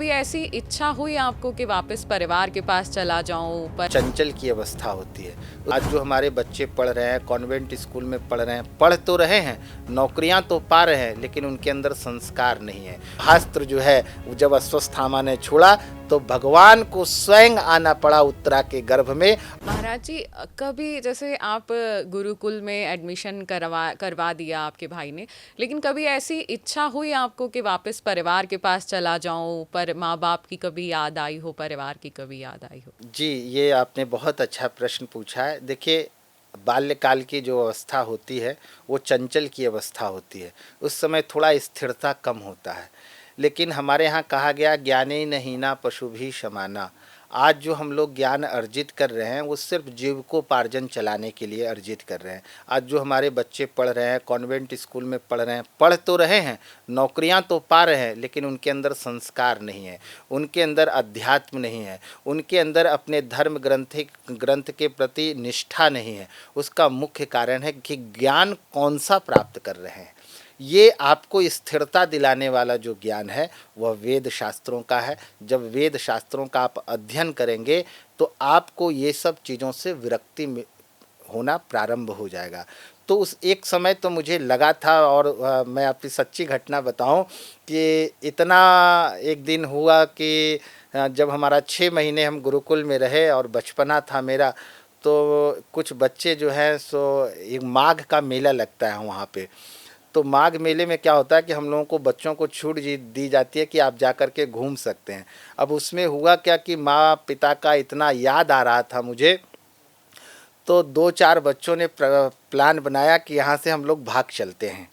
कभी ऐसी इच्छा हुई आपको कि वापस परिवार के पास चला जाऊं पर चंचल की अवस्था होती है। आज जो हमारे बच्चे पढ़ रहे हैं, कॉन्वेंट स्कूल में पढ़ रहे हैं, पढ़ तो रहे हैं, नौकरियां तो पा रहे हैं, लेकिन उनके अंदर संस्कार नहीं है। शास्त्र जो है जब अश्वत्थामा ने छोड़ा तो भगवान को स्वयं आना पड़ा उत्तरा के गर्भ में। महाराज जी कभी जैसे आप गुरुकुल में एडमिशन करवा दिया आपके भाई ने, लेकिन कभी ऐसी इच्छा हुई आपको कि वापस परिवार के पास चला जाऊं पर माँ बाप की कभी याद आई हो, परिवार की कभी याद आई हो? जी, ये आपने बहुत अच्छा प्रश्न पूछा है। देखिए, बाल्यकाल की जो अवस्था होती है वो चंचल की अवस्था होती है। उस समय थोड़ा स्थिरता कम होता है, लेकिन हमारे यहाँ कहा गया ज्ञाने न हीना पशु भी समाना। आज जो हम लोग ज्ञान अर्जित कर रहे हैं वो सिर्फ जीविकोपार्जन चलाने के लिए अर्जित कर रहे हैं। आज जो हमारे बच्चे पढ़ रहे हैं, कॉन्वेंट स्कूल में पढ़ रहे हैं, पढ़ तो रहे हैं, नौकरियां तो पा रहे हैं, लेकिन उनके अंदर संस्कार नहीं है, उनके अंदर अध्यात्म नहीं है, उनके अंदर अपने धर्म ग्रंथ के प्रति निष्ठा नहीं है। उसका मुख्य कारण है कि ज्ञान कौन सा प्राप्त कर रहे हैं। ये आपको स्थिरता दिलाने वाला जो ज्ञान है वह वेद शास्त्रों का है। जब वेद शास्त्रों का आप अध्ययन करेंगे तो आपको ये सब चीज़ों से विरक्ति होना प्रारंभ हो जाएगा। तो उस एक समय तो मुझे लगा था, और मैं अपनी सच्ची घटना बताऊं कि इतना एक दिन हुआ कि जब हमारा 6 महीने हम गुरुकुल में रहे और बचपना था मेरा, तो कुछ बच्चे जो हैं सो एक माघ का मेला लगता है वहाँ पे। तो माघ मेले में क्या होता है कि हम लोगों को बच्चों को छूट दी जाती है कि आप जा कर के घूम सकते हैं। अब उसमें हुआ क्या कि माँ पिता का इतना याद आ रहा था मुझे, तो 2-4 बच्चों ने प्लान बनाया कि यहाँ से हम लोग भाग चलते हैं।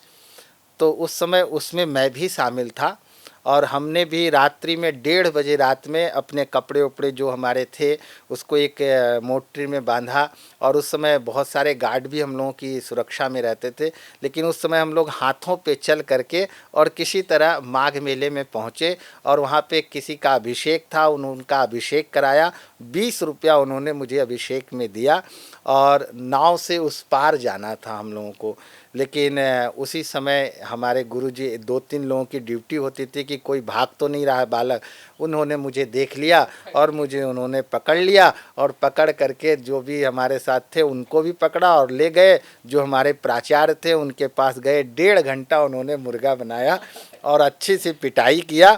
तो उस समय उसमें मैं भी शामिल था, और हमने भी रात्रि में 1:30 बजे रात में अपने कपड़े उपड़े जो हमारे थे उसको एक मोटरी में बांधा। और उस समय बहुत सारे गार्ड भी हम लोगों की सुरक्षा में रहते थे, लेकिन उस समय हम लोग हाथों पे चल करके और किसी तरह माघ मेले में पहुँचे, और वहाँ पे किसी का अभिषेक था, उनका अभिषेक कराया। 20 रुपया उन्होंने मुझे अभिषेक में दिया, और नाव से उस पार जाना था हम लोगों को। लेकिन उसी समय हमारे गुरुजी 2-3 लोगों की ड्यूटी होती थी कि कोई भाग तो नहीं रहा है बालक। उन्होंने मुझे देख लिया और मुझे उन्होंने पकड़ लिया, और पकड़ करके जो भी हमारे साथ थे उनको भी पकड़ा और ले गए। जो हमारे प्राचार्य थे उनके पास गए, 1.5 घंटा उन्होंने मुर्गा बनाया और अच्छी सी पिटाई किया,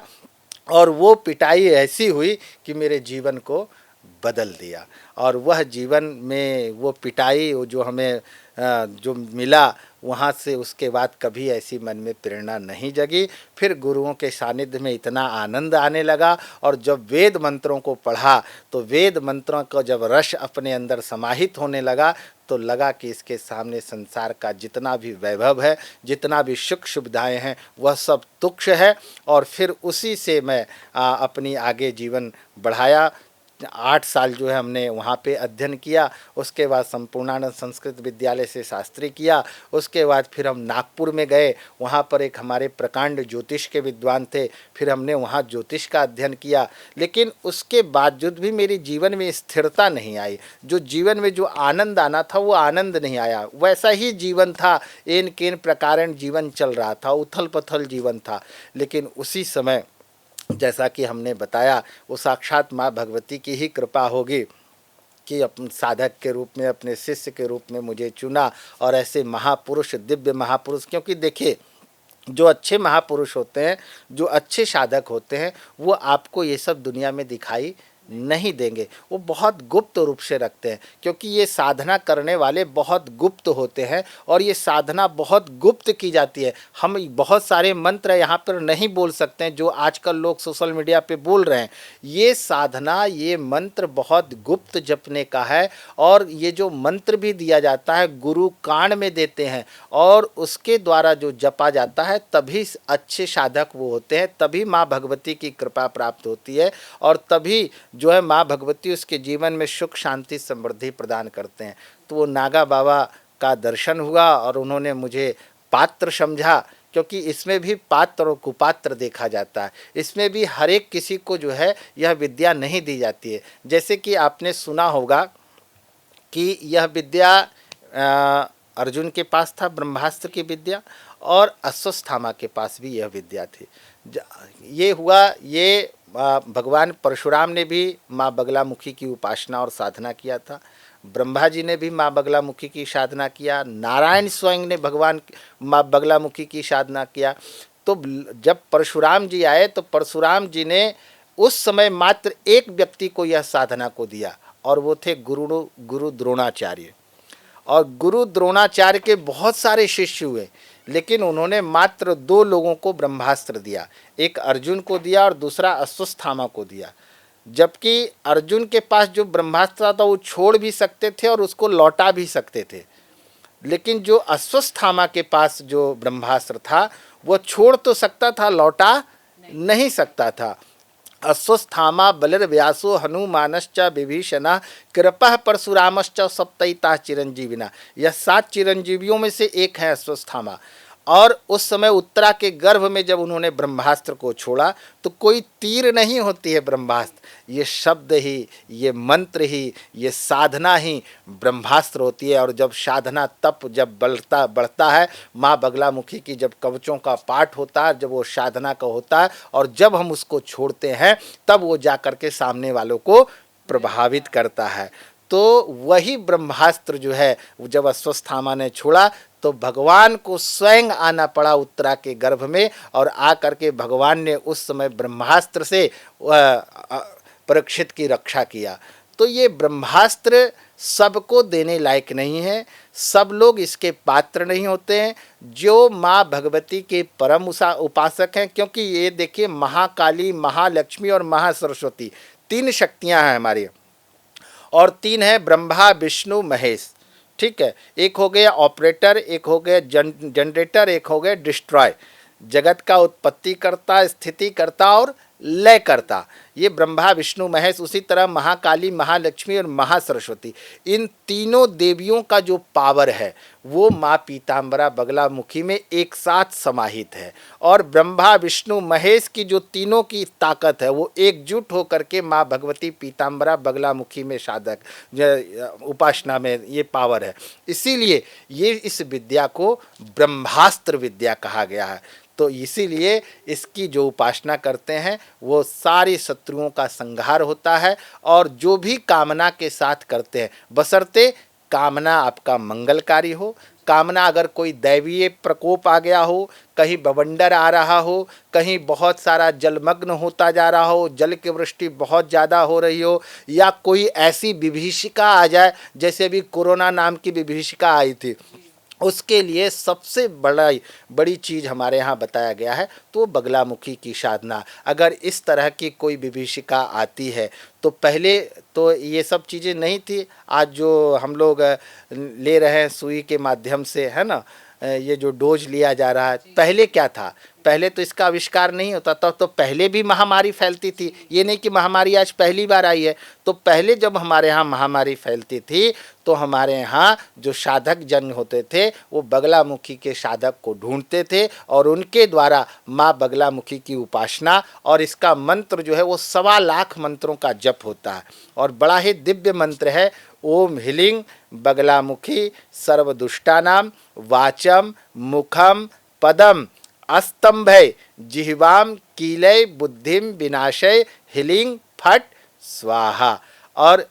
और वो पिटाई ऐसी हुई कि मेरे जीवन को बदल दिया। और वह जीवन में वो पिटाई वो जो हमें जो मिला, वहाँ से उसके बाद कभी ऐसी मन में प्रेरणा नहीं जगी। फिर गुरुओं के सानिध्य में इतना आनंद आने लगा, और जब वेद मंत्रों को पढ़ा तो वेद मंत्रों का जब रस अपने अंदर समाहित होने लगा तो लगा कि इसके सामने संसार का जितना भी वैभव है, जितना भी सुख सुविधाएँ हैं, वह सब तुच्छ है। और फिर उसी से मैं अपनी आगे जीवन बढ़ाया। 8 साल जो है हमने वहाँ पे अध्ययन किया। उसके बाद संपूर्णानंद संस्कृत विद्यालय से शास्त्री किया। उसके बाद फिर हम नागपुर में गए, वहाँ पर एक हमारे प्रकांड ज्योतिष के विद्वान थे, फिर हमने वहाँ ज्योतिष का अध्ययन किया। लेकिन उसके बावजूद भी मेरे जीवन में स्थिरता नहीं आई। जो जीवन में जो आनंद आना था वो आनंद नहीं आया। वैसा ही जीवन था, एन केन प्रकारेण जीवन चल रहा था, उथल पथल जीवन था। लेकिन उसी समय जैसा कि हमने बताया, वो साक्षात माँ भगवती की ही कृपा होगी कि अपने साधक के रूप में, अपने शिष्य के रूप में मुझे चुना। और ऐसे महापुरुष, दिव्य महापुरुष, क्योंकि देखिए जो अच्छे महापुरुष होते हैं, जो अच्छे साधक होते हैं, वो आपको ये सब दुनिया में दिखाई नहीं देंगे। वो बहुत गुप्त रूप से रखते हैं, क्योंकि ये साधना करने वाले बहुत गुप्त होते हैं, और ये साधना बहुत गुप्त की जाती है। हम बहुत सारे मंत्र यहाँ पर नहीं बोल सकते हैं जो आजकल लोग सोशल मीडिया पे बोल रहे हैं। ये साधना, ये मंत्र बहुत गुप्त जपने का है। और ये जो मंत्र भी दिया जाता है गुरु कांड में देते हैं, और उसके द्वारा जो जपा जाता है तभी अच्छे साधक वो होते हैं, तभी माँ भगवती की कृपा प्राप्त होती है, और तभी जो है माँ भगवती उसके जीवन में सुख शांति समृद्धि प्रदान करते हैं। तो वो नागा बाबा का दर्शन हुआ, और उन्होंने मुझे पात्र समझा, क्योंकि इसमें भी पात्र और कुपात्र देखा जाता है। इसमें भी हर एक किसी को जो है यह विद्या नहीं दी जाती है। जैसे कि आपने सुना होगा कि यह विद्या अर्जुन के पास था, ब्रह्मास्त्र की विद्या, और अश्वत्थामा के पास भी यह विद्या थी। ये हुआ, ये भगवान परशुराम ने भी माँ बगलामुखी की उपासना और साधना किया था, ब्रह्मा जी ने भी माँ बगलामुखी की साधना किया, नारायण स्वयं ने भगवान माँ बगलामुखी की साधना किया। तो जब परशुराम जी आए तो परशुराम जी ने उस समय मात्र एक व्यक्ति को यह साधना को दिया, और वो थे गुरु द्रोणाचार्य। और गुरु द्रोणाचार्य के बहुत सारे शिष्य हुए, लेकिन उन्होंने मात्र 2 लोगों को ब्रह्मास्त्र दिया, एक अर्जुन को दिया और दूसरा अश्वत्थामा को दिया। जबकि अर्जुन के पास जो ब्रह्मास्त्र था वो छोड़ भी सकते थे और उसको लौटा भी सकते थे, लेकिन जो अश्वत्थामा के पास जो ब्रह्मास्त्र था वो छोड़ तो सकता था, लौटा नहीं सकता था। अश्वत्थामा बलिर्व्यासो हनुमानश्च विभीषणः कृपः परशुरामश्च सप्तैता चिरंजीविना। यह 7 चिरंजीवियों में से एक है अश्वत्थामा। और उस समय उत्तरा के गर्भ में जब उन्होंने ब्रह्मास्त्र को छोड़ा तो कोई तीर नहीं होती है ब्रह्मास्त्र, ये शब्द ही, ये मंत्र ही, ये साधना ही ब्रह्मास्त्र होती है। और जब साधना तप जब बढ़ता है, माँ बगलामुखी की जब कवचों का पाठ होता है, जब वो साधना का होता है और जब हम उसको छोड़ते हैं तब वो जा कर के सामने वालों को प्रभावित करता है। तो वही ब्रह्मास्त्र जो है जब अश्वत्थामा ने छोड़ा तो भगवान को स्वयं आना पड़ा उत्तरा के गर्भ में, और आ करके भगवान ने उस समय ब्रह्मास्त्र से परीक्षित की रक्षा किया। तो ये ब्रह्मास्त्र सबको देने लायक नहीं है, सब लोग इसके पात्र नहीं होते हैं जो माँ भगवती के परम उपासक हैं। क्योंकि ये देखिए, महाकाली, महालक्ष्मी और महासरस्वती 3 शक्तियाँ हैं हमारी, और 3 है ब्रह्मा विष्णु महेश। ठीक है, एक हो गया ऑपरेटर, एक हो गया जनरेटर, एक हो गया डिस्ट्रॉय, जगत का उत्पत्ति करता, स्थिति करता और लय करता, ये ब्रह्मा विष्णु महेश। उसी तरह महाकाली, महालक्ष्मी और महासरस्वती, इन तीनों देवियों का जो पावर है वो माँ पीताम्बरा बगलामुखी में एक साथ समाहित है। और ब्रह्मा विष्णु महेश की जो तीनों की ताकत है वो एकजुट होकर के माँ भगवती पीताम्बरा बगलामुखी में साधक उपासना में ये पावर है। इसीलिए ये इस विद्या को ब्रह्मास्त्र विद्या कहा गया है। तो इसीलिए इसकी जो उपासना करते हैं वो सारी शत्रुओं का संहार होता है, और जो भी कामना के साथ करते हैं, बशर्ते कामना आपका मंगलकारी हो। कामना अगर कोई दैवीय प्रकोप आ गया हो, कहीं बवंडर आ रहा हो, कहीं बहुत सारा जलमग्न होता जा रहा हो, जल की वृष्टि बहुत ज़्यादा हो रही हो, या कोई ऐसी विभीषिका आ जाए जैसे अभी कोरोना नाम की विभीषिका आई थी, उसके लिए सबसे बड़ी चीज़ हमारे यहाँ बताया गया है तो बगलामुखी की साधना। अगर इस तरह की कोई विभीषिका आती है तो पहले तो ये सब चीज़ें नहीं थी, आज जो हम लोग ले रहे हैं सुई के माध्यम से, है ना, ये जो डोज लिया जा रहा है, पहले क्या था? पहले तो इसका आविष्कार नहीं होता था, तो पहले भी महामारी फैलती थी। ये नहीं कि महामारी आज पहली बार आई है, तो पहले जब हमारे यहाँ महामारी फैलती थी तो हमारे यहाँ जो साधक जन होते थे वो बगलामुखी के साधक को ढूंढते थे और उनके द्वारा माँ बगलामुखी की उपासना, और इसका मंत्र जो है वो 1.25 लाख मंत्रों का जप होता है, और बड़ा ही दिव्य मंत्र है, ओम ह्लीं बगलामुखी सर्वदुष्टानां वाचम मुखम पदम अस्तंभय जिह्वाम कीलय बुद्धिम विनाशय ह्लीं फट स्वाहा। और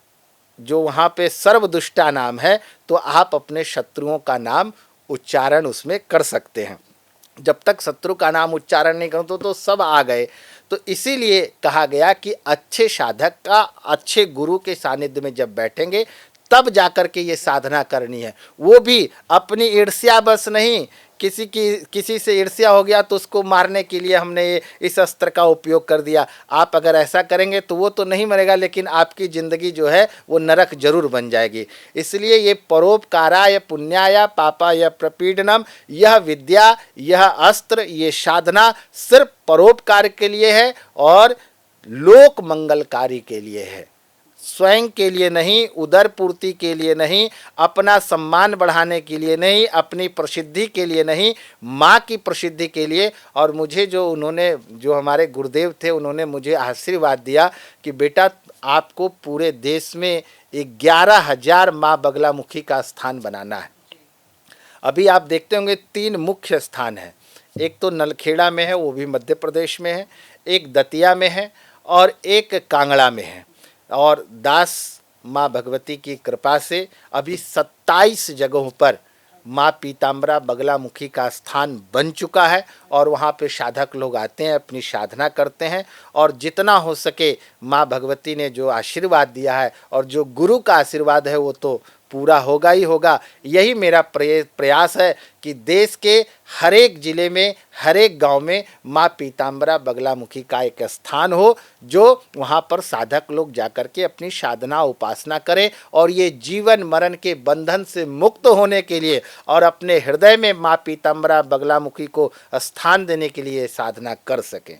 जो वहाँ पे सर्वदुष्टा नाम है तो आप अपने शत्रुओं का नाम उच्चारण उसमें कर सकते हैं। जब तक शत्रु का नाम उच्चारण नहीं करो तो सब आ गए। तो इसीलिए कहा गया कि अच्छे साधक का, अच्छे गुरु के सानिध्य में जब बैठेंगे तब जाकर के ये साधना करनी है, वो भी अपनी ईर्ष्या बस नहीं। किसी से ईर्ष्या हो गया तो उसको मारने के लिए हमने इस अस्त्र का उपयोग कर दिया। आप अगर ऐसा करेंगे तो वो तो नहीं मरेगा, लेकिन आपकी ज़िंदगी जो है वो नरक जरूर बन जाएगी। इसलिए ये परोपकाराय पुण्याय पापाय प्रपीडनम, यह विद्या, यह अस्त्र, ये साधना सिर्फ परोपकार के लिए है और लोक मंगलकारी के लिए है, स्वयं के लिए नहीं, उदर पूर्ति के लिए नहीं, अपना सम्मान बढ़ाने के लिए नहीं, अपनी प्रसिद्धि के लिए नहीं, माँ की प्रसिद्धि के लिए। और मुझे जो हमारे गुरुदेव थे उन्होंने मुझे आशीर्वाद दिया कि बेटा आपको पूरे देश में 11,000 माँ बगलामुखी का स्थान बनाना है। अभी आप देखते होंगे 3 मुख्य स्थान हैं, एक तो नलखेड़ा में है, वो भी मध्य प्रदेश में है, एक दतिया में है, और एक कांगड़ा में है। और दास माँ भगवती की कृपा से अभी 27 जगहों पर माँ पीताम्बरा बगलामुखी का स्थान बन चुका है और वहाँ पे साधक लोग आते हैं, अपनी साधना करते हैं और जितना हो सके माँ भगवती ने जो आशीर्वाद दिया है और जो गुरु का आशीर्वाद है वो तो पूरा होगा ही होगा। यही मेरा प्रयास है कि देश के हर एक ज़िले में, हर एक गांव में माँ पीताम्बरा बगलामुखी का एक स्थान हो, जो वहाँ पर साधक लोग जाकर के अपनी साधना उपासना करें और ये जीवन मरण के बंधन से मुक्त होने के लिए और अपने हृदय में माँ पीताम्बरा बगलामुखी को स्थान देने के लिए साधना कर सकें।